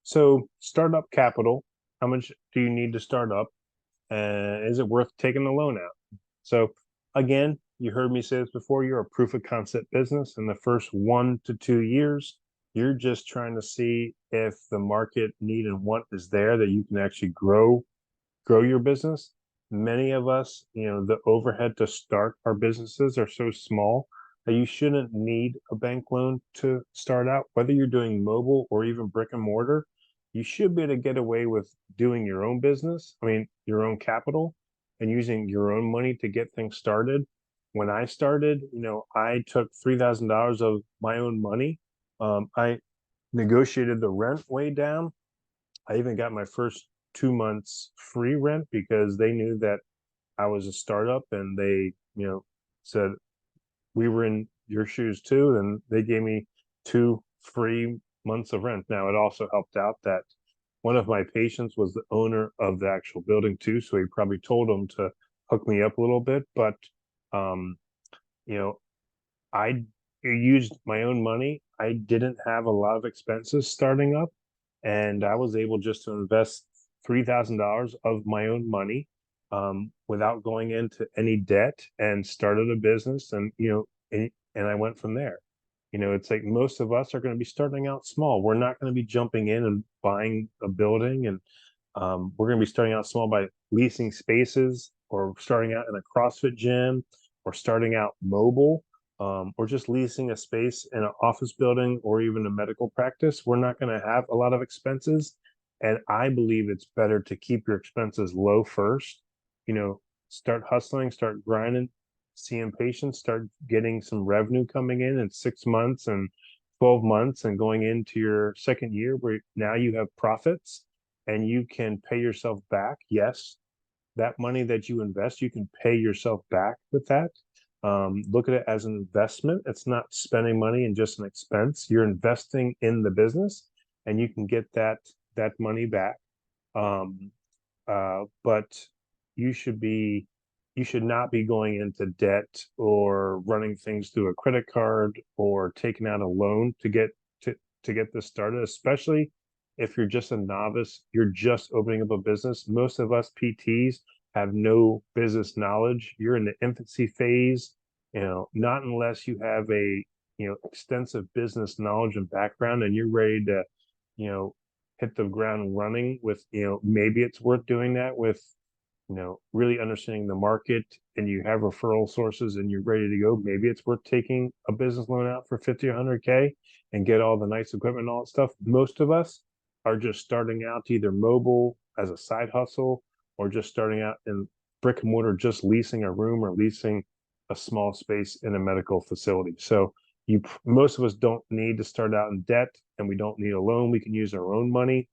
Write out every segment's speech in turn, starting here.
So startup capital, how much do you need to start up? And is it worth taking a loan out? So again, you heard me say this before, you're a proof of concept business. In the first 1 to 2 years, you're just trying to see if the market need and want is there that you can actually grow your business. Many of us, the overhead to start our businesses are so small that you shouldn't need a bank loan to start out, whether you're doing mobile or even brick and mortar. You should be able to get away with doing your own business, I mean, your own capital and using your own money to get things started. When I started, I took $3,000 of my own money. I negotiated the rent way down. I even got my first 2 months free rent because they knew that I was a startup and they, said we were in your shoes too. And they gave me 2 free months of rent. Now, it also helped out that one of my patients was the owner of the actual building too. So he probably told him to hook me up a little bit. But, um, you know, I used my own money. I didn't have a lot of expenses starting up, and I was able just to invest $3,000 of my own money without going into any debt and started a business. And and I went from there. It's like most of us are going to be starting out small. We're not going to be jumping in and buying a building, and we're going to be starting out small by leasing spaces or starting out in a CrossFit gym or starting out mobile, or just leasing a space in an office building or even a medical practice. We're not going to have a lot of expenses. And I believe it's better to keep your expenses low first, start hustling, start grinding, seeing patients, start getting some revenue coming in 6 months and 12 months and going into your second year where now you have profits and you can pay yourself back. Yes, that money that you invest, you can pay yourself back with that. Look at it as an investment. It's not spending money and just an expense. You're investing in the business and you can get that money back. Um, but you should be you should not be going into debt or running things through a credit card or taking out a loan to get this started, especially if you're just a novice, you're just opening up a business. Most of us PTs have no business knowledge. You're in the infancy phase, not unless you have a extensive business knowledge and background and you're ready to, you know, hit the ground running with, maybe it's worth doing that with, really understanding the market and you have referral sources and you're ready to go. Maybe it's worth taking a business loan out for 50 or 100K and get all the nice equipment and all that stuff. Most of us are just starting out either mobile as a side hustle or just starting out in brick and mortar, just leasing a room or leasing a small space in a medical facility. So most of us don't need to start out in debt and we don't need a loan. We can use our own money.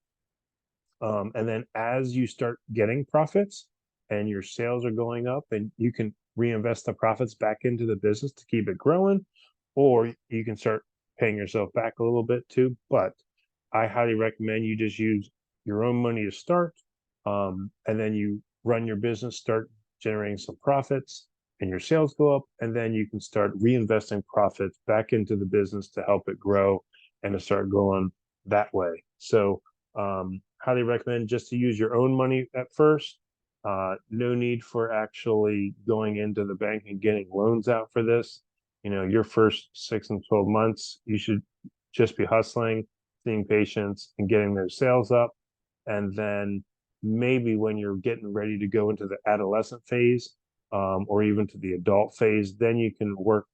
And then as you start getting profits and your sales are going up, and you can reinvest the profits back into the business to keep it growing, or you can start paying yourself back a little bit too. But I highly recommend you just use your own money to start, and then you run your business, start generating some profits, and your sales go up, and then you can start reinvesting profits back into the business to help it grow and to start going that way. So highly recommend just to use your own money at first. No need for actually going into the bank and getting loans out for this. Your first 6 and 12 months, you should just be hustling, seeing patients and getting their sales up. And then maybe when you're getting ready to go into the adolescent phase, or even to the adult phase, then you can work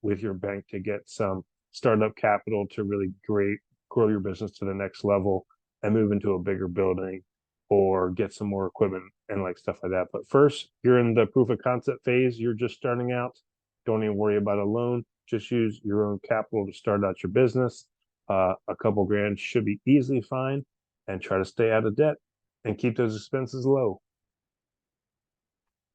with your bank to get some startup capital to really grow your business to the next level and move into a bigger building or get some more equipment and like stuff like that. But first, you're in the proof of concept phase. You're just starting out. Don't even worry about a loan. Just use your own capital to start out your business. A couple grand should be easily fine, and try to stay out of debt and keep those expenses low.